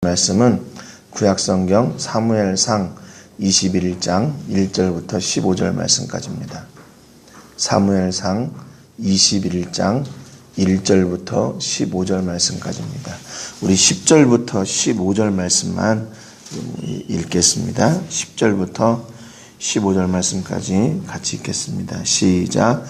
말씀은 구약성경 사무엘상 21장 1절부터 15절 말씀까지입니다. 사무엘상 21장 1절부터 15절 말씀까지입니다. 우리 10절부터 15절 말씀만 읽겠습니다. 10절부터 15절 말씀까지 같이 읽겠습니다. 시작.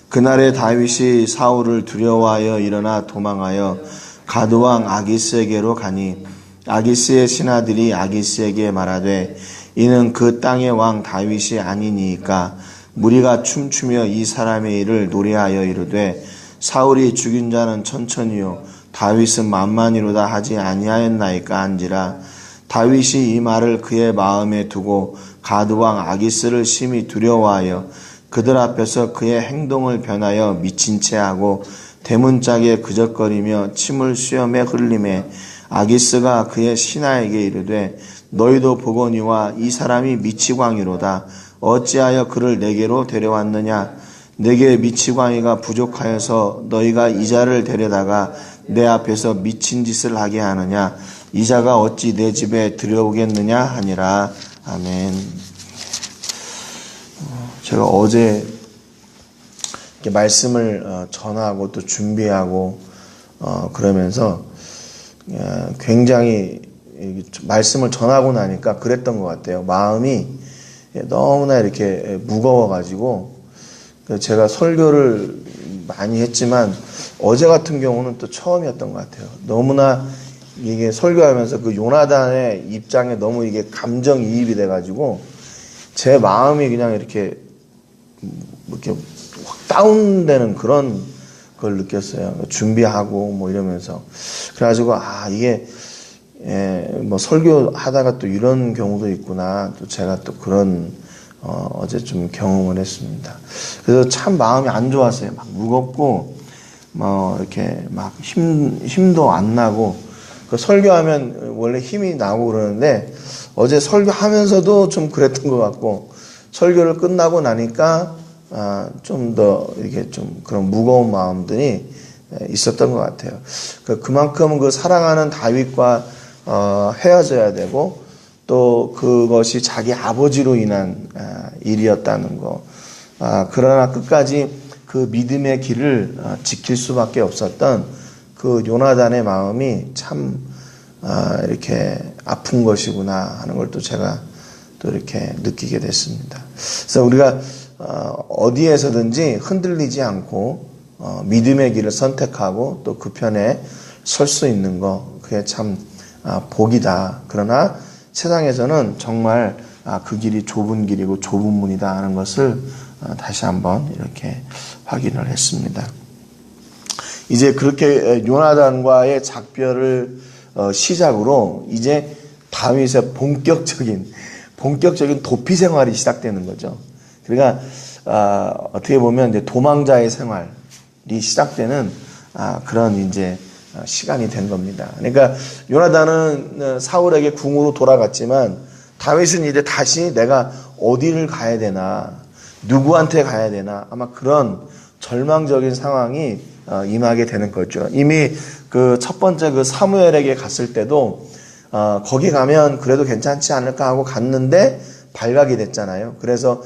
그날에 다윗이 사울을 두려워하여 일어나 도망하여 가드왕 아기스에게로 가니 아기스의 신하들이 아기스에게 말하되 이는 그 땅의 왕 다윗이 아니니까 무리가 춤추며 이 사람의 일을 노래하여 이르되 사울이 죽인 자는 천천히요 다윗은 만만이로다 하지 아니하였나이까 한지라. 다윗이 이 말을 그의 마음에 두고 가드왕 아기스를 심히 두려워하여 그들 앞에서 그의 행동을 변하여 미친 채 하고 대문짝에 그적거리며 침을 수염에 흘리매 아기스가 그의 신하에게 이르되 너희도 보거니와 이 사람이 미치광이로다. 어찌하여 그를 내게로 데려왔느냐. 내게 미치광이가 부족하여서 너희가 이자를 데려다가 내 앞에서 미친 짓을 하게 하느냐. 이자가 어찌 내 집에 들여오겠느냐 하니라. 아멘. 제가 어제 이렇게 말씀을 전하고 또 준비하고 그러면서 굉장히 말씀을 전하고 나니까 그랬던 것 같아요. 마음이 너무나 이렇게 무거워가지고 제가 설교를 많이 했지만 어제 같은 경우는 또 처음이었던 것 같아요. 너무나 이게 설교하면서 그 요나단의 입장에 너무 이게 감정이입이 돼가지고 제 마음이 그냥 이렇게 확 다운되는 그런 걸 느꼈어요. 준비하고 뭐 이러면서. 그래가지고, 이게, 뭐 설교하다가 또 이런 경우도 있구나. 또 제가 또 그런, 어제 좀 경험을 했습니다. 그래서 참 마음이 안 좋았어요. 막 무겁고, 뭐 이렇게 막 힘도 안 나고, 그 설교하면 원래 힘이 나고 그러는데, 어제 설교하면서도 좀 그랬던 것 같고, 설교를 끝나고 나니까, 좀 더 이렇게 좀 그런 무거운 마음들이 있었던 것 같아요. 그만큼 그 사랑하는 다윗과 헤어져야 되고 또 그것이 자기 아버지로 인한 일이었다는 거. 그러나 끝까지 그 믿음의 길을 지킬 수밖에 없었던 그 요나단의 마음이 참 이렇게 아픈 것이구나 하는 걸 또 제가 또 이렇게 느끼게 됐습니다. 그래서 우리가 어디에서든지 흔들리지 않고 믿음의 길을 선택하고 또 그 편에 설 수 있는 거, 그게 참 복이다. 그러나 세상에서는 정말 그 길이 좁은 길이고 좁은 문이다 하는 것을 다시 한번 이렇게 확인을 했습니다. 이제 그렇게 요나단과의 작별을 시작으로 이제 다윗의 본격적인 도피 생활이 시작되는 거죠. 그러니까 어떻게 보면 이제 도망자의 생활이 시작되는 그런 이제 시간이 된 겁니다. 그러니까 요나단은 사울에게 궁으로 돌아갔지만 다윗은 이제 다시 내가 어디를 가야 되나, 누구한테 가야 되나, 아마 그런 절망적인 상황이 임하게 되는 거죠. 이미 그 첫 번째 그 사무엘에게 갔을 때도 거기 가면 그래도 괜찮지 않을까 하고 갔는데 발각이 됐잖아요. 그래서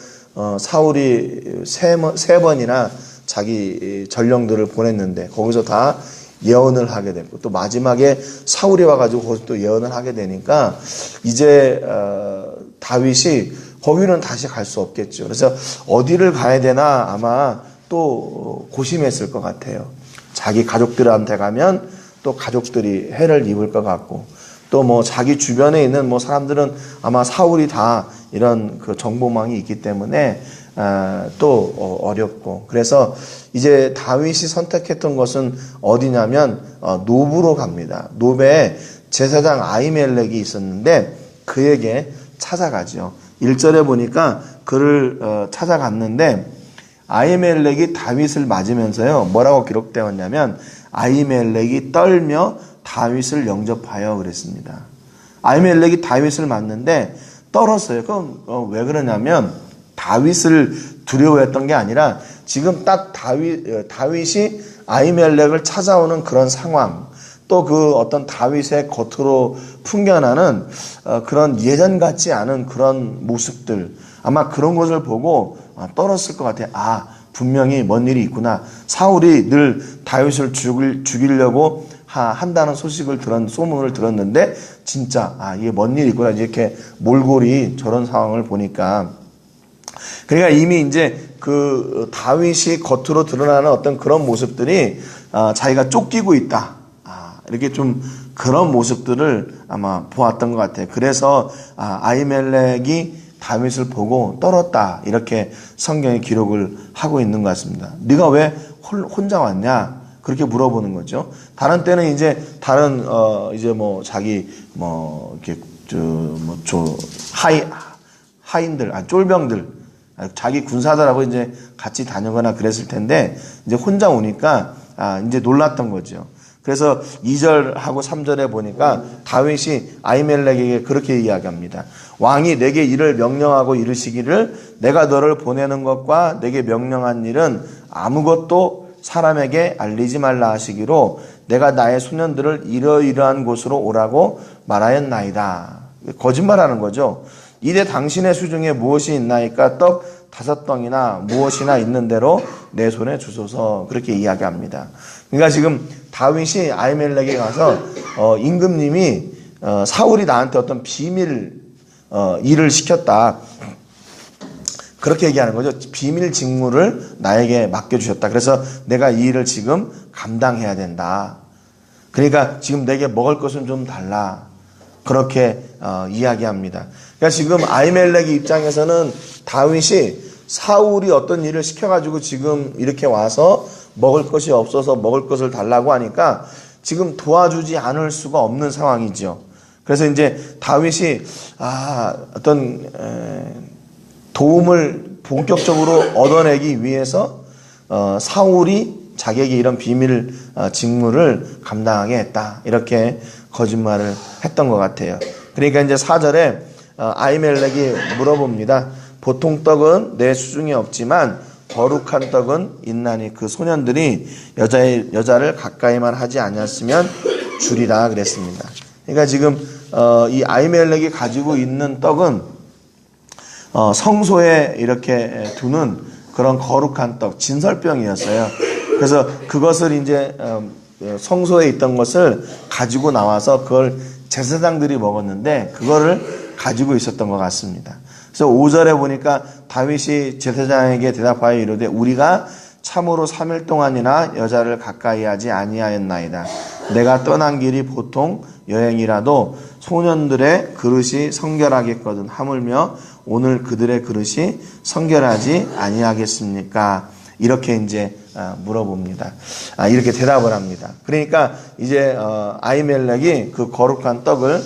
사울이 세 번이나 자기 전령들을 보냈는데 거기서 다 예언을 하게 됐고 또 마지막에 사울이 와가지고 거기서 또 예언을 하게 되니까 이제 다윗이 거기는 다시 갈 수 없겠죠. 그래서 어디를 가야 되나 아마 또 고심했을 것 같아요. 자기 가족들한테 가면 또 가족들이 해를 입을 것 같고 또 뭐 자기 주변에 있는 뭐 사람들은 아마 사울이 다 이런 그 정보망이 있기 때문에 또 어렵고 그래서 이제 다윗이 선택했던 것은 어디냐면 노브로 갑니다. 노브에 제사장 아히멜렉이 있었는데 그에게 찾아가죠. 1절에 보니까 그를 찾아갔는데 아히멜렉이 다윗을 맞으면서요 뭐라고 기록되었냐면 아히멜렉이 떨며 다윗을 영접하여 그랬습니다. 아히멜렉이 다윗을 맞는데 떨었어요. 그럼 왜 그러냐면 다윗을 두려워했던 게 아니라 지금 딱 다윗이 아히멜렉을 찾아오는 그런 상황, 또 그 어떤 다윗의 겉으로 풍겨나는 그런 예전 같지 않은 그런 모습들, 아마 그런 것을 보고 떨었을 것 같아요. 아, 분명히 뭔 일이 있구나. 사울이 늘 다윗을 죽이려고 한다는 소문을 들었는데 진짜 이게 뭔 일이 있구나. 이렇게 몰골이 저런 상황을 보니까, 그러니까 이미 이제 그 다윗이 겉으로 드러나는 어떤 그런 모습들이 자기가 쫓기고 있다. 이렇게 좀 그런 모습들을 아마 보았던 것 같아요. 그래서 아히멜렉이 다윗을 보고 떨었다. 이렇게 성경에 기록을 하고 있는 것 같습니다. 네가 왜 혼자 왔냐? 그렇게 물어보는 거죠. 다른 때는 이제 다른 이제 뭐 자기 뭐 이렇게 하인들, 쫄병들, 자기 군사들하고 이제 같이 다니거나 그랬을 텐데 이제 혼자 오니까 이제 놀랐던 거죠. 그래서 2절하고 3절에 보니까 다윗이 아히멜렉에게 그렇게 이야기합니다. 왕이 내게 이를 명령하고 이르시기를 내가 너를 보내는 것과 내게 명령한 일은 아무것도 사람에게 알리지 말라 하시기로 내가 나의 소년들을 이러이러한 곳으로 오라고 말하였나이다. 거짓말하는 거죠. 이래 당신의 수중에 무엇이 있나이까? 떡 5덩이나 무엇이나 있는 대로 내 손에 주소서. 그렇게 이야기합니다. 그러니까 지금 다윗이 아히멜렉에 가서 임금님이 사울이 나한테 어떤 비밀 일을 시켰다. 그렇게 얘기하는 거죠. 비밀 직무를 나에게 맡겨주셨다. 그래서 내가 이 일을 지금 감당해야 된다. 그러니까 지금 내게 먹을 것은 좀 달라. 그렇게 이야기합니다. 그러니까 지금 아히멜렉의 입장에서는 다윗이 사울이 어떤 일을 시켜가지고 지금 이렇게 와서 먹을 것이 없어서 먹을 것을 달라고 하니까 지금 도와주지 않을 수가 없는 상황이죠. 그래서 이제 다윗이 어떤 도움을 본격적으로 얻어내기 위해서 사울이 자기에게 이런 비밀 직무를 감당하게 했다. 이렇게 거짓말을 했던 것 같아요. 그러니까 이제 4절에 아히멜렉이 물어봅니다. 보통 떡은 내 수중에 없지만 거룩한 떡은 있나니 그 소년들이 여자를 가까이만 하지 아니었으면 주리라 그랬습니다. 그러니까 지금 이 아히멜렉이 가지고 있는 떡은 성소에 이렇게 두는 그런 거룩한 떡, 진설병이었어요. 그래서 그것을 이제 성소에 있던 것을 가지고 나와서 그걸 제사장들이 먹었는데 그거를 가지고 있었던 것 같습니다. 그래서 5절에 보니까 다윗이 제사장에게 대답하여 이르되 우리가 참으로 3일 동안이나 여자를 가까이 하지 아니하였나이다. 내가 떠난 길이 보통 여행이라도 소년들의 그릇이 성결하겠거든 하물며 오늘 그들의 그릇이 성결하지 아니하겠습니까? 이렇게 이제 물어봅니다. 이렇게 대답을 합니다. 그러니까 이제 아히멜렉이 그 거룩한 떡을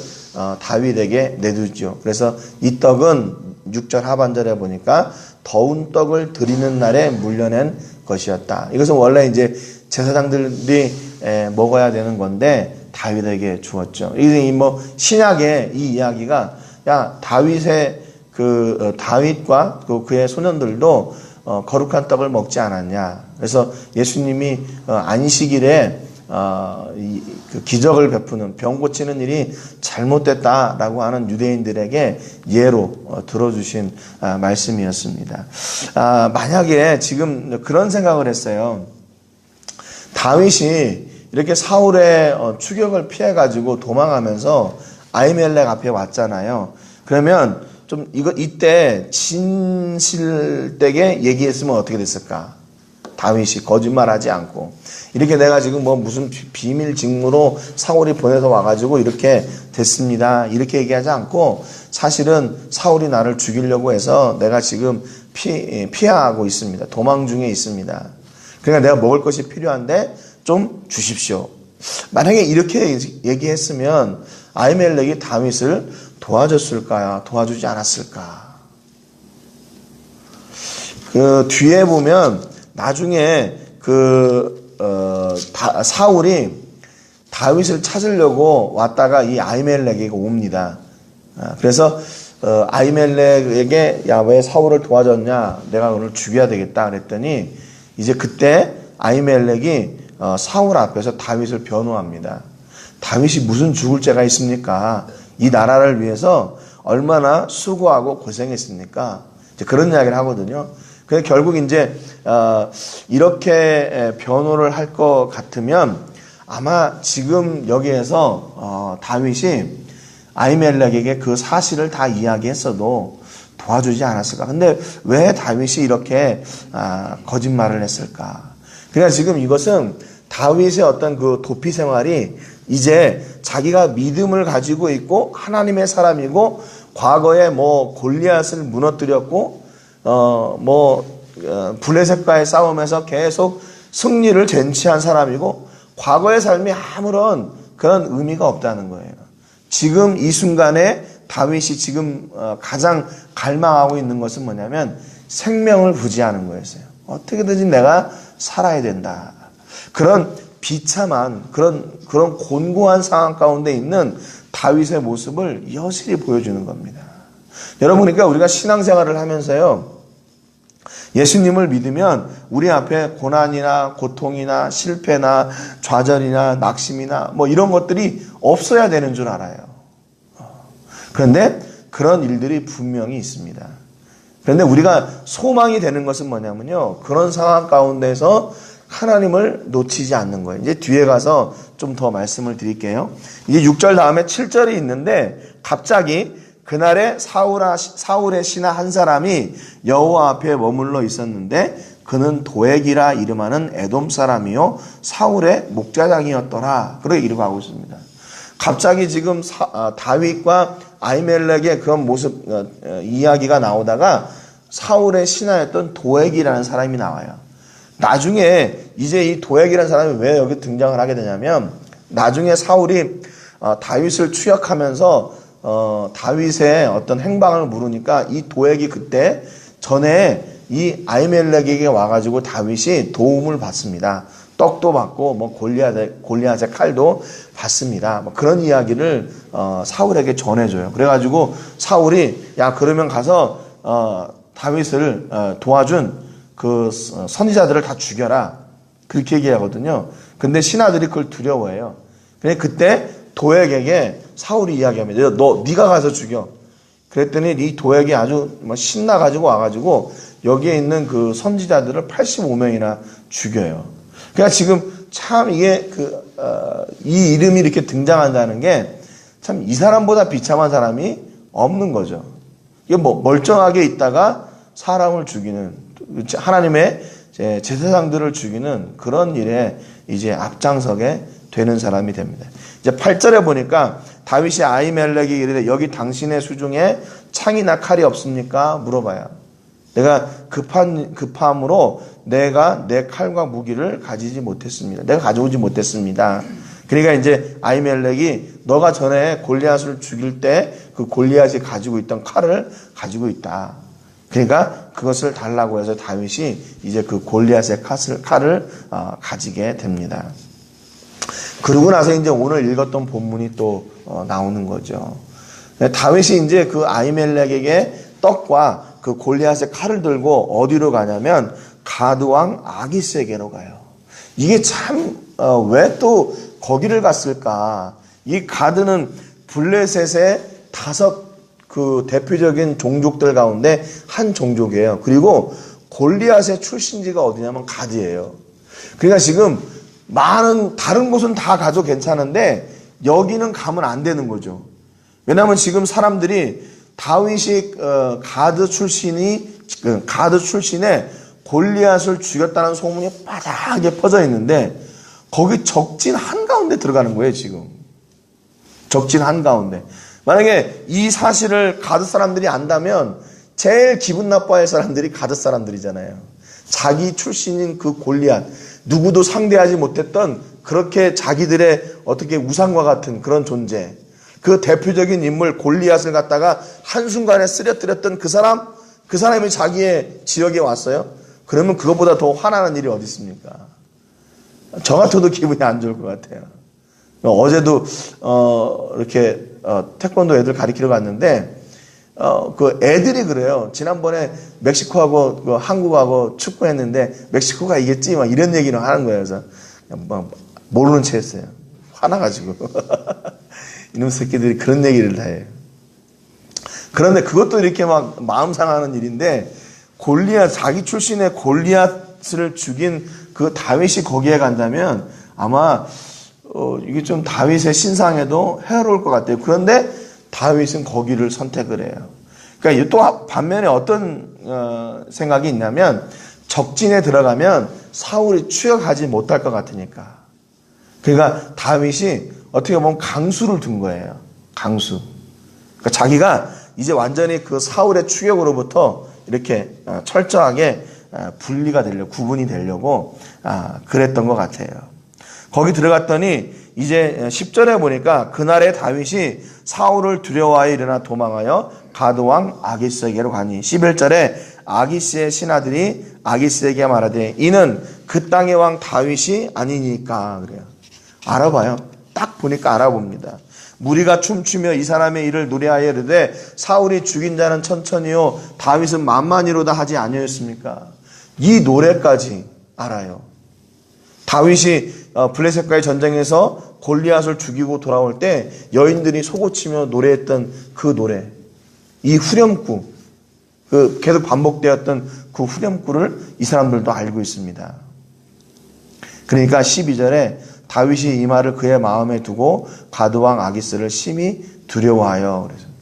다윗에게 내두죠. 그래서 이 떡은 6절 하반절에 보니까 더운 떡을 드리는 날에 물려낸 것이었다. 이것은 원래 이제 제사장들이 먹어야 되는 건데 다윗에게 주었죠. 이 뭐 신약의 이 이야기가 다윗의 다윗과 그의 소년들도 거룩한 떡을 먹지 않았냐. 그래서 예수님이 안식일에 그 기적을 베푸는 병 고치는 일이 잘못됐다라고 하는 유대인들에게 예로 들어주신 말씀이었습니다. 만약에 지금 그런 생각을 했어요. 다윗이 이렇게 사울의 추격을 피해가지고 도망하면서 아히멜렉 앞에 왔잖아요. 그러면 좀 이때 진실되게 얘기했으면 어떻게 됐을까? 다윗이 거짓말하지 않고 이렇게 내가 지금 뭐 무슨 비밀 직무로 사울이 보내서 와가지고 이렇게 됐습니다. 이렇게 얘기하지 않고 사실은 사울이 나를 죽이려고 해서 내가 지금 피하고 있습니다. 도망 중에 있습니다. 그러니까 내가 먹을 것이 필요한데 좀 주십시오. 만약에 이렇게 얘기했으면 아히멜렉이 다윗을 도와줬을까요? 도와주지 않았을까? 그 뒤에 보면 나중에 사울이 다윗을 찾으려고 왔다가 이 아히멜렉에게 옵니다. 그래서 아히멜렉에게 야, 왜 사울을 도와줬냐? 내가 오늘 죽여야 되겠다 그랬더니 이제 그때 아히멜렉이 사울 앞에서 다윗을 변호합니다. 다윗이 무슨 죽을 죄가 있습니까? 이 나라를 위해서 얼마나 수고하고 고생했습니까? 이제 그런 이야기를 하거든요. 그래서 결국 이제 이렇게 변호를 할 것 같으면 아마 지금 여기에서 다윗이 아히멜렉에게 그 사실을 다 이야기했어도 도와주지 않았을까? 근데 왜 다윗이 이렇게 거짓말을 했을까? 그러니까 지금 이것은 다윗의 어떤 그 도피 생활이 이제 자기가 믿음을 가지고 있고 하나님의 사람이고 과거에 뭐 골리앗을 무너뜨렸고 블레셋과의 싸움에서 계속 승리를 쟁취한 사람이고 과거의 삶이 아무런 그런 의미가 없다는 거예요. 지금 이 순간에 다윗이 지금 가장 갈망하고 있는 것은 뭐냐면 생명을 부지하는 거였어요. 어떻게든지 내가 살아야 된다. 그런 비참한 그런 곤고한 상황 가운데 있는 다윗의 모습을 여실히 보여주는 겁니다. 여러분, 그러니까 우리가 신앙생활을 하면서요, 예수님을 믿으면 우리 앞에 고난이나 고통이나 실패나 좌절이나 낙심이나 뭐 이런 것들이 없어야 되는 줄 알아요. 그런데 그런 일들이 분명히 있습니다. 그런데 우리가 소망이 되는 것은 뭐냐면요, 그런 상황 가운데서 하나님을 놓치지 않는 거예요. 이제 뒤에 가서 좀 더 말씀을 드릴게요. 이제 6절 다음에 7절이 있는데 갑자기 그날에 사울의 신하 한 사람이 여호와 앞에 머물러 있었는데 그는 도액이라 이름하는 에돔 사람이요 사울의 목자장이었더라. 그렇게 이름하고 있습니다. 갑자기 지금 다윗과 아히멜렉의 그런 모습 이야기가 나오다가 사울의 신하였던 도액이라는 사람이 나와요. 나중에 이제 이 도액이라는 사람이 왜 여기 등장을 하게 되냐면 나중에 사울이 다윗을 추격하면서 다윗의 어떤 행방을 물으니까 이 도액이 그때 전에 이 아히멜렉에게 와가지고 다윗이 도움을 받습니다. 떡도 받고 뭐 골리앗의 칼도 받습니다. 뭐 그런 이야기를 사울에게 전해줘요. 그래가지고 사울이 야 그러면 가서 다윗을 도와준 그 선지자들을 다 죽여라. 그렇게 얘기하거든요. 근데 신하들이 그걸 두려워해요. 그때 도액에게 사울이 이야기합니다. 네가 가서 죽여. 그랬더니 이 도액이 아주 신나가지고 와가지고 여기에 있는 그 선지자들을 85명이나 죽여요. 그러니까 지금 참 이게 이 이름이 이렇게 등장한다는 게 참 이 사람보다 비참한 사람이 없는 거죠. 이게 뭐 멀쩡하게 있다가 사람을 죽이는 하나님의 제사장들을 죽이는 그런 일에 이제 앞장서게 되는 사람이 됩니다. 이제 8절에 보니까 다윗이 아히멜렉에게 이르되 여기 당신의 수중에 창이나 칼이 없습니까? 물어봐요. 내가 급함으로 내가 내 칼과 무기를 가지지 못했습니다. 내가 가져오지 못했습니다. 그러니까 이제 아히멜렉이 너가 전에 골리앗을 죽일 때 그 골리앗이 가지고 있던 칼을 가지고 있다. 그러니까 그것을 달라고 해서 다윗이 이제 그 골리앗의 칼을 가지게 됩니다. 그러고 나서 이제 오늘 읽었던 본문이 또 나오는 거죠. 다윗이 이제 그 아히멜렉에게 떡과 그 골리앗의 칼을 들고 어디로 가냐면 가드 왕 아기스에게로 가요. 이게 참 왜 또 거기를 갔을까? 이 가드는 블레셋의 5 그 대표적인 종족들 가운데 한 종족이에요. 그리고 골리앗의 출신지가 어디냐면 가드예요. 그러니까 지금 많은 다른 곳은 다 가도 괜찮은데 여기는 가면 안 되는 거죠. 왜냐하면 지금 사람들이 다윗이 가드 출신에 골리앗을 죽였다는 소문이 빠르게 퍼져 있는데 거기 적진 한가운데 들어가는 거예요. 지금 적진 한가운데. 만약에 이 사실을 가드 사람들이 안다면 제일 기분 나빠할 사람들이 가드 사람들이잖아요. 자기 출신인 그 골리앗, 누구도 상대하지 못했던 그렇게 자기들의 어떻게 우상과 같은 그런 존재, 그 대표적인 인물 골리앗을 갖다가 한순간에 쓰러뜨렸던 그 사람이 자기의 지역에 왔어요. 그러면 그것보다 더 화나는 일이 어디 있습니까? 저 같아도 기분이 안 좋을 것 같아요. 어제도 이렇게 태권도 애들 가르치러 갔는데 그 애들이 그래요. 지난번에 멕시코하고 그 한국하고 축구했는데 멕시코가 이겼지 막 이런 얘기를 하는 거예요. 그래서 막 모르는 채 했어요. 화나가지고 이놈 새끼들이 그런 얘기를 다 해요. 그런데 그것도 이렇게 막 마음 상하는 일인데 골리앗, 자기 출신의 골리앗을 죽인 그 다윗이 거기에 간다면 아마 이게 좀 다윗의 신상에도 해로울 것 같아요. 그런데 다윗은 거기를 선택을 해요. 그러니까 또 반면에 어떤 생각이 있냐면 적진에 들어가면 사울이 추격하지 못할 것 같으니까. 그러니까 다윗이 어떻게 보면 강수를 둔 거예요. 강수. 그러니까 자기가 이제 완전히 그 사울의 추격으로부터 이렇게 철저하게 분리가 되려고, 구분이 되려고 그랬던 것 같아요. 거기 들어갔더니 이제 10절에 보니까 그날에 다윗이 사울을 두려워하여 일어나 도망하여 가드왕 아기스에게로 가니 11절에 아기스의 신하들이 아기스에게 말하되 이는 그 땅의 왕 다윗이 아니니까 그래요. 알아봐요. 딱 보니까 알아봅니다. 무리가 춤추며 이 사람의 일을 노래하여 이르되 사울이 죽인 자는 천천히요 다윗은 만만히로다 하지 아니었습니까? 이 노래까지 알아요. 다윗이 블레셋과의 전쟁에서 골리앗을 죽이고 돌아올 때 여인들이 소고치며 노래했던 그 노래, 이 후렴구, 그 계속 반복되었던 그 후렴구를 이 사람들도 알고 있습니다. 그러니까 12절에 다윗이 이 말을 그의 마음에 두고 가드왕 아기스를 심히 두려워하여 그랬습니다.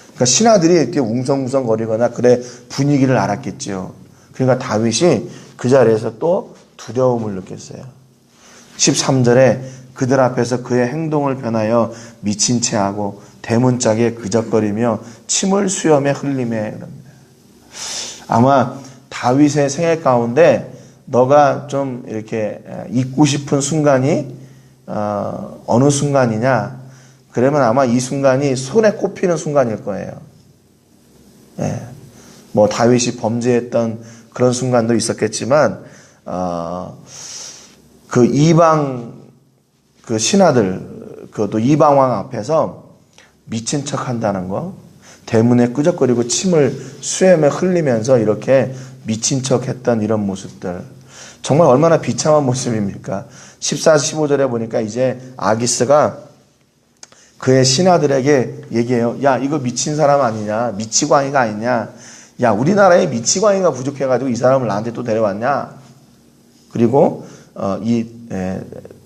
그러니까 신하들이 이렇게 웅성웅성거리거나 그래 분위기를 알았겠죠. 그러니까 다윗이 그 자리에서 또 두려움을 느꼈어요. 13절에 그들 앞에서 그의 행동을 변하여 미친 채 하고 대문짝에 그적거리며 침을 수염에 흘리며 그럽니다. 아마 다윗의 생애 가운데 너가 좀 이렇게 잊고 싶은 순간이 어느 순간이냐? 그러면 아마 이 순간이 손에 꼽히는 순간일 거예요. 예. 뭐 다윗이 범죄했던 그런 순간도 있었겠지만 그 이방 그 신하들 그것도 이방 왕 앞에서 미친 척 한다는 거, 대문에 끄적거리고 침을 수염에 흘리면서 이렇게 미친 척 했던 이런 모습들, 정말 얼마나 비참한 모습입니까? 14, 15절에 보니까 이제 아기스가 그의 신하들에게 얘기해요. 야, 이거 미친 사람 아니냐? 미치광이가 아니냐? 야, 우리나라에 미치광이가 부족해가지고 이 사람을 나한테 또 데려왔냐? 그리고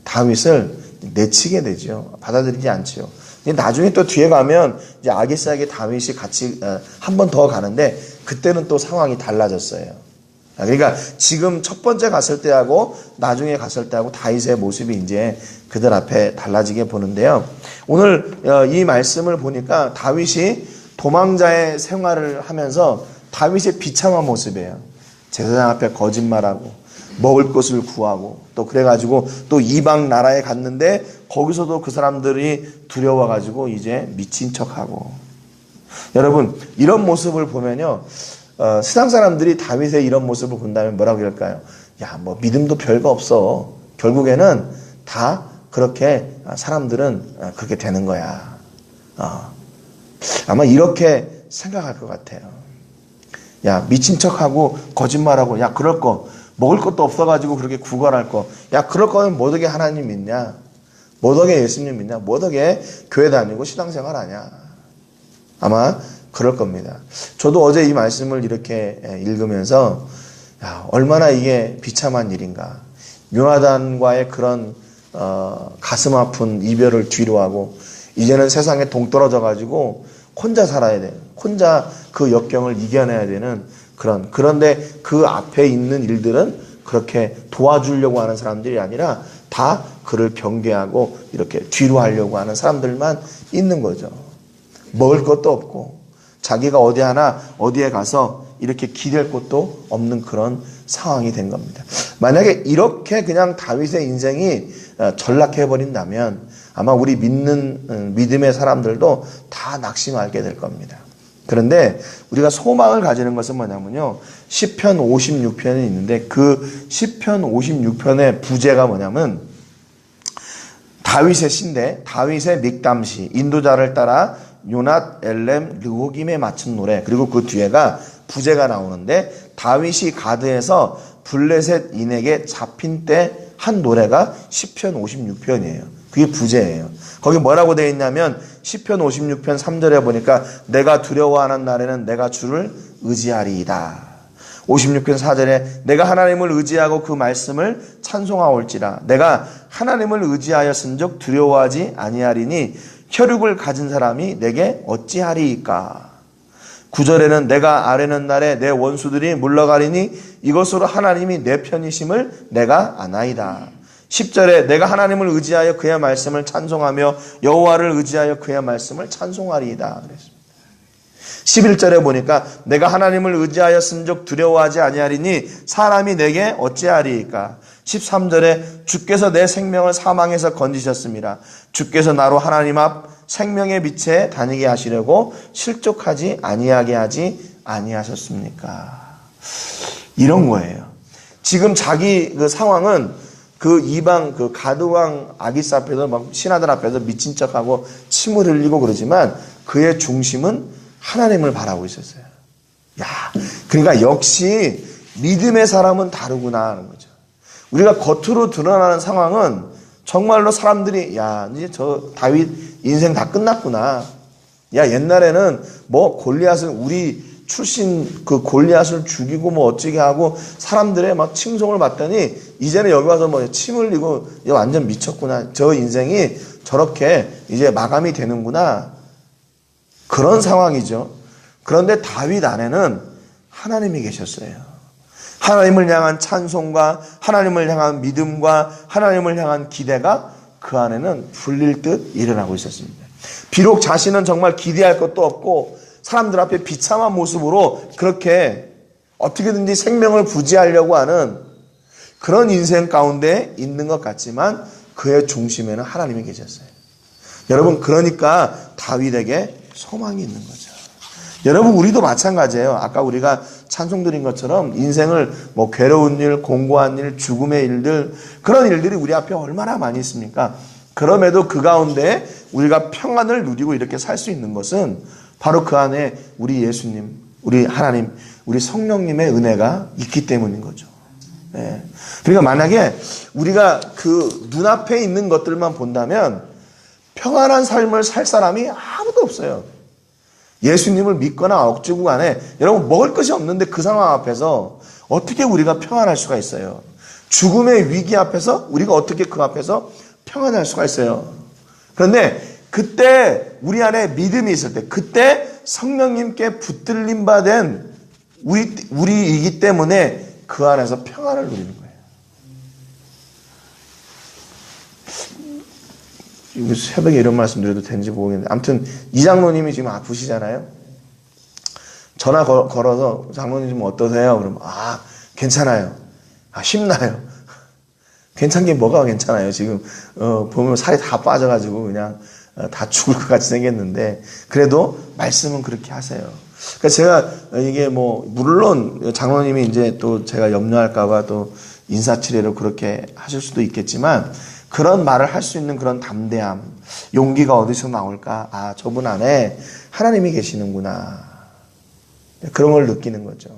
다윗을 내치게 되죠. 받아들이지 않죠. 나중에 또 뒤에 가면 이제 아기스에게 다윗이 같이 한 번 더 가는데 그때는 또 상황이 달라졌어요. 그러니까 지금 첫 번째 갔을 때하고 나중에 갔을 때하고 다윗의 모습이 이제 그들 앞에 달라지게 보는데요. 오늘 이 말씀을 보니까 다윗이 도망자의 생활을 하면서 다윗의 비참한 모습이에요. 제사장 앞에 거짓말하고 먹을 것을 구하고 또 그래가지고 또 이방 나라에 갔는데 거기서도 그 사람들이 두려워가지고 이제 미친 척하고. 여러분 이런 모습을 보면요, 세상 사람들이 다윗의 이런 모습을 본다면 뭐라고 할까요? 야, 뭐 믿음도 별거 없어. 결국에는 다 그렇게 사람들은 그렇게 되는 거야. 아마 이렇게 생각할 것 같아요. 야, 미친 척하고 거짓말하고, 야, 그럴 거 먹을 것도 없어가지고 그렇게 구걸할 거, 야, 그럴 거면 뭐 덕에 하나님 믿냐? 뭐 덕에 예수님 믿냐? 뭐 덕에 교회 다니고 신앙생활 하냐? 아마 그럴 겁니다. 저도 어제 이 말씀을 이렇게 읽으면서 야, 얼마나 이게 비참한 일인가. 요나단과의 그런 가슴 아픈 이별을 뒤로하고 이제는 세상에 동떨어져 가지고 혼자 살아야 돼. 혼자 그 역경을 이겨내야 되는 그런데 그 앞에 있는 일들은 그렇게 도와주려고 하는 사람들이 아니라 다 그를 경계하고 이렇게 뒤로 하려고 하는 사람들만 있는 거죠. 먹을 것도 없고 자기가 어디에 가서 이렇게 기댈 곳도 없는 그런 상황이 된 겁니다. 만약에 이렇게 그냥 다윗의 인생이 전락해버린다면 아마 우리 믿음의 사람들도 다 낙심하게 될 겁니다. 그런데 우리가 소망을 가지는 것은 뭐냐면요, 시편 56편이 있는데 그 시편 56편의 부제가 뭐냐면 다윗의 시인데 다윗의 믹담시, 인도자를 따라 요낫 엘렘 르호김에 맞춘 노래, 그리고 그 뒤에가 부제가 나오는데 다윗이 가드에서 블레셋 인에게 잡힌 때 한 노래가 시편 56편이에요. 그게 부재예요. 거기 뭐라고 되어 있냐면 시편 56편 3절에 보니까 내가 두려워하는 날에는 내가 주를 의지하리이다. 56편 4절에 내가 하나님을 의지하고 그 말씀을 찬송하올지라. 내가 하나님을 의지하였은즉 두려워하지 아니하리니 혈육을 가진 사람이 내게 어찌하리이까. 9절에는 내가 아뢰는 날에 내 원수들이 물러가리니 이것으로 하나님이 내 편이심을 내가 아나이다. 10절에 내가 하나님을 의지하여 그의 말씀을 찬송하며 여호와를 의지하여 그의 말씀을 찬송하리이다 그랬습니다. 11절에 보니까 내가 하나님을 의지하였은즉 두려워하지 아니하리니 사람이 내게 어찌하리이까. 13절에 주께서 내 생명을 사망에서 건지셨습니다. 주께서 나로 하나님 앞 생명의 빛에 다니게 하시려고 실족하지 아니하게 하지 아니하셨습니까. 이런 거예요. 지금 자기 그 상황은 그 이방 그 가드왕 아기스 앞에서 막 신하들 앞에서 미친 척하고 침을 흘리고 그러지만 그의 중심은 하나님을 바라고 있었어요. 야, 그러니까 역시 믿음의 사람은 다르구나 하는 거죠. 우리가 겉으로 드러나는 상황은 정말로 사람들이 야, 이제 저 다윗 인생 다 끝났구나. 야, 옛날에는 뭐 골리앗을 우리 출신 그 골리앗을 죽이고 뭐 어쩌게 하고 사람들의 막 칭송을 받더니 이제는 여기 와서 뭐 침 흘리고 완전 미쳤구나. 저 인생이 저렇게 이제 마감이 되는구나. 그런 상황이죠. 그런데 다윗 안에는 하나님이 계셨어요. 하나님을 향한 찬송과 하나님을 향한 믿음과 하나님을 향한 기대가 그 안에는 불릴 듯 일어나고 있었습니다. 비록 자신은 정말 기대할 것도 없고 사람들 앞에 비참한 모습으로 그렇게 어떻게든지 생명을 부지하려고 하는 그런 인생 가운데 있는 것 같지만 그의 중심에는 하나님이 계셨어요. 여러분, 그러니까 다윗에게 소망이 있는 거죠. 여러분, 우리도 마찬가지예요. 아까 우리가 찬송 드린 것처럼 인생을 뭐 괴로운 일, 공고한 일, 죽음의 일들, 그런 일들이 우리 앞에 얼마나 많이 있습니까? 그럼에도 그 가운데 우리가 평안을 누리고 이렇게 살 수 있는 것은 바로 그 안에 우리 예수님, 우리 하나님, 우리 성령님의 은혜가 있기 때문인 거죠. 네. 그러니까 만약에 우리가 그 눈앞에 있는 것들만 본다면 평안한 삶을 살 사람이 아무도 없어요. 예수님을 믿거나 억지고 간에 여러분 먹을 것이 없는데 그 상황 앞에서 어떻게 우리가 평안할 수가 있어요? 죽음의 위기 앞에서 우리가 어떻게 그 앞에서 평안할 수가 있어요? 그런데 그때 우리 안에 믿음이 있을 때 그때 성령님께 붙들림 받은 우리이기 때문에 그 안에서 평안을 누리는 거예요. 새벽에 이런 말씀 드려도 되는지 모르겠는데 아무튼 이 장로님이 지금 아프시잖아요. 전화 걸어서 장로님 좀 어떠세요? 그러면 괜찮아요. 힘나요. 괜찮은 게 뭐가 괜찮아요. 지금 보면 살이 다 빠져가지고 그냥 다 죽을 것 같이 생겼는데 그래도 말씀은 그렇게 하세요. 그러니까 제가 이게 뭐 물론 장로님이 이제 또 제가 염려할까봐 또 인사치레로 그렇게 하실 수도 있겠지만 그런 말을 할 수 있는 그런 담대함, 용기가 어디서 나올까? 저분 안에 하나님이 계시는구나. 그런 걸 느끼는 거죠.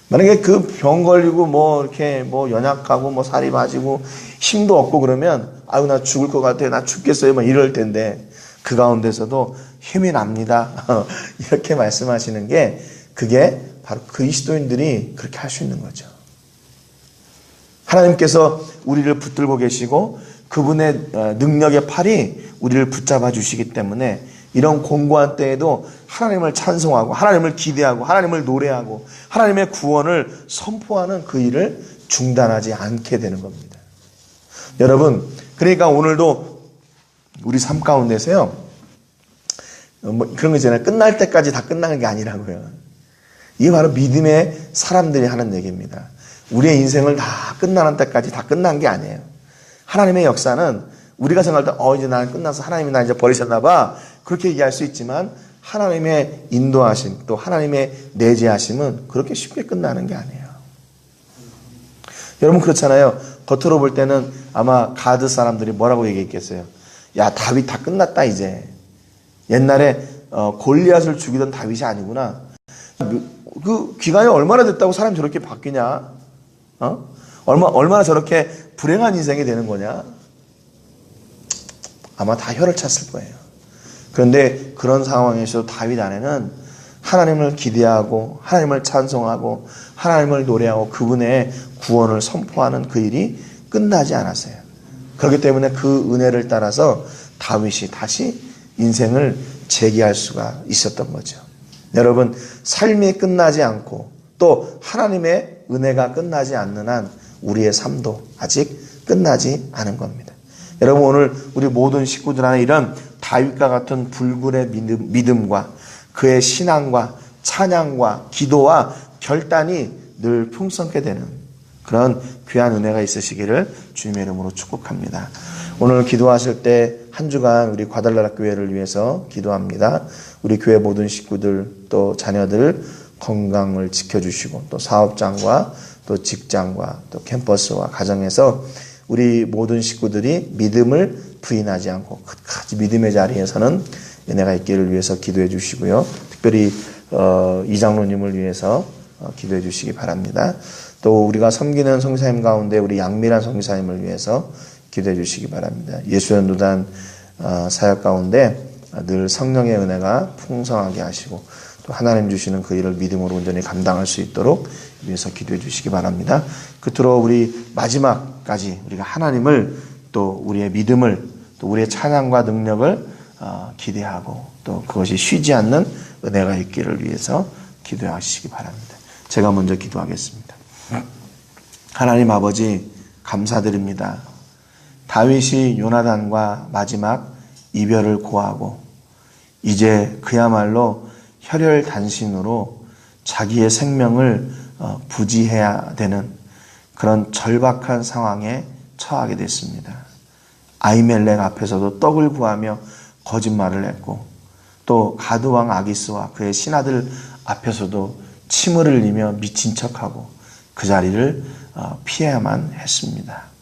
만약에 그 병 걸리고 뭐 이렇게 뭐 연약하고 뭐 살이 빠지고 힘도 없고 그러면 나 죽을 것 같아요. 나 죽겠어요. 막 이럴 텐데 그 가운데서도 힘이 납니다. 이렇게 말씀하시는 게 그게 바로 그리스도인들이 그렇게 할 수 있는 거죠. 하나님께서 우리를 붙들고 계시고 그분의 능력의 팔이 우리를 붙잡아 주시기 때문에 이런 공고한 때에도 하나님을 찬송하고 하나님을 기대하고 하나님을 노래하고 하나님의 구원을 선포하는 그 일을 중단하지 않게 되는 겁니다. 여러분, 그러니까 오늘도 우리 삶 가운데서요, 뭐 그런 거 있잖아요. 끝날 때까지 다 끝나는 게 아니라고요. 이게 바로 믿음의 사람들이 하는 얘기입니다. 우리의 인생을 다 끝나는 때까지 다 끝난 게 아니에요. 하나님의 역사는 우리가 생각할 때 이제 나는 끝나서 하나님이 나 이제 버리셨나 봐. 그렇게 얘기할 수 있지만 하나님의 인도하심 또 하나님의 내재하심은 그렇게 쉽게 끝나는 게 아니에요. 여러분 그렇잖아요. 겉으로 볼 때는 아마 가드 사람들이 뭐라고 얘기했겠어요. 야, 다윗 다 끝났다 이제. 옛날에 골리앗을 죽이던 다윗이 아니구나. 그 기간이 얼마나 됐다고 사람이 저렇게 바뀌냐? 얼마나 저렇게 불행한 인생이 되는 거냐? 아마 다 혀를 찼을 거예요. 그런데 그런 상황에서 다윗 안에는 하나님을 기대하고 하나님을 찬송하고 하나님을 노래하고 그분의 구원을 선포하는 그 일이 끝나지 않았어요. 그렇기 때문에 그 은혜를 따라서 다윗이 다시 인생을 재기할 수가 있었던 거죠. 여러분, 삶이 끝나지 않고 또 하나님의 은혜가 끝나지 않는 한 우리의 삶도 아직 끝나지 않은 겁니다. 여러분, 오늘 우리 모든 식구들 안에 이런 다윗과 같은 불굴의 믿음과 그의 신앙과 찬양과 기도와 결단이 늘 풍성케 되는 그런 귀한 은혜가 있으시기를 주님의 이름으로 축복합니다. 오늘 기도하실 때 한 주간 우리 과달라라 교회를 위해서 기도합니다. 우리 교회 모든 식구들 또 자녀들 건강을 지켜주시고 또 사업장과 또 직장과 또 캠퍼스와 가정에서 우리 모든 식구들이 믿음을 부인하지 않고 끝까지 믿음의 자리에서는 은혜가 있기를 위해서 기도해 주시고요. 특별히 이장로님을 위해서 기도해 주시기 바랍니다. 또 우리가 섬기는 성사님 가운데 우리 양미란 성사님을 위해서 기도해 주시기 바랍니다. 예수연도단 사역 가운데 늘 성령의 은혜가 풍성하게 하시고 또 하나님 주시는 그 일을 믿음으로 온전히 감당할 수 있도록 위해서 기도해 주시기 바랍니다. 끝으로 우리 마지막까지 우리가 하나님을 또 우리의 믿음을 또 우리의 찬양과 능력을 기대하고 또 그것이 쉬지 않는 은혜가 있기를 위해서 기도하시기 바랍니다. 제가 먼저 기도하겠습니다. 하나님 아버지 감사드립니다. 다윗이 요나단과 마지막 이별을 고하고 이제 그야말로 혈혈단신으로 자기의 생명을 부지해야 되는 그런 절박한 상황에 처하게 됐습니다. 아히멜렉 앞에서도 떡을 구하며 거짓말을 했고 또 가드왕 아기스와 그의 신하들 앞에서도 침을 흘리며 미친 척하고 그 자리를 피해야만 했습니다.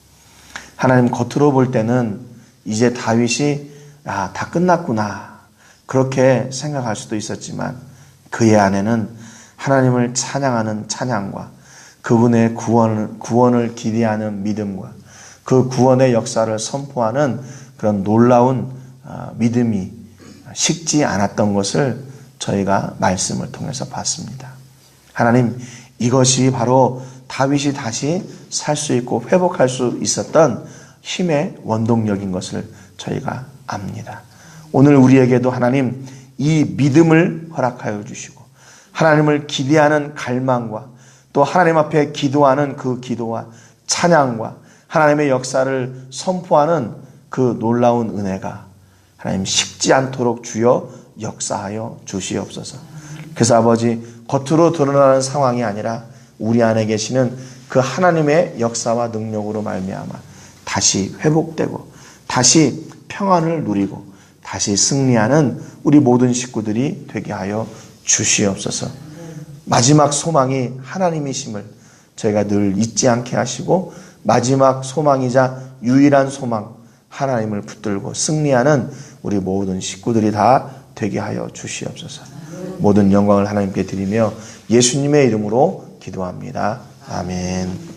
하나님, 겉으로 볼 때는 이제 다윗이 다 끝났구나 그렇게 생각할 수도 있었지만 그의 안에는 하나님을 찬양하는 찬양과 그분의 구원을 기대하는 믿음과 그 구원의 역사를 선포하는 그런 놀라운 믿음이 식지 않았던 것을 저희가 말씀을 통해서 봤습니다. 하나님, 이것이 바로 다윗이 다시 살 수 있고 회복할 수 있었던 힘의 원동력인 것을 저희가 압니다. 오늘 우리에게도 하나님 이 믿음을 허락하여 주시고 하나님을 기대하는 갈망과 또 하나님 앞에 기도하는 그 기도와 찬양과 하나님의 역사를 선포하는 그 놀라운 은혜가 하나님 식지 않도록 주여 역사하여 주시옵소서. 그래서 아버지, 겉으로 드러나는 상황이 아니라 우리 안에 계시는 그 하나님의 역사와 능력으로 말미암아 다시 회복되고 다시 평안을 누리고 다시 승리하는 우리 모든 식구들이 되게 하여 주시옵소서. 마지막 소망이 하나님이심을 저희가 늘 잊지 않게 하시고 마지막 소망이자 유일한 소망 하나님을 붙들고 승리하는 우리 모든 식구들이 다 되게 하여 주시옵소서. 모든 영광을 하나님께 드리며 예수님의 이름으로 기도합니다. 아멘.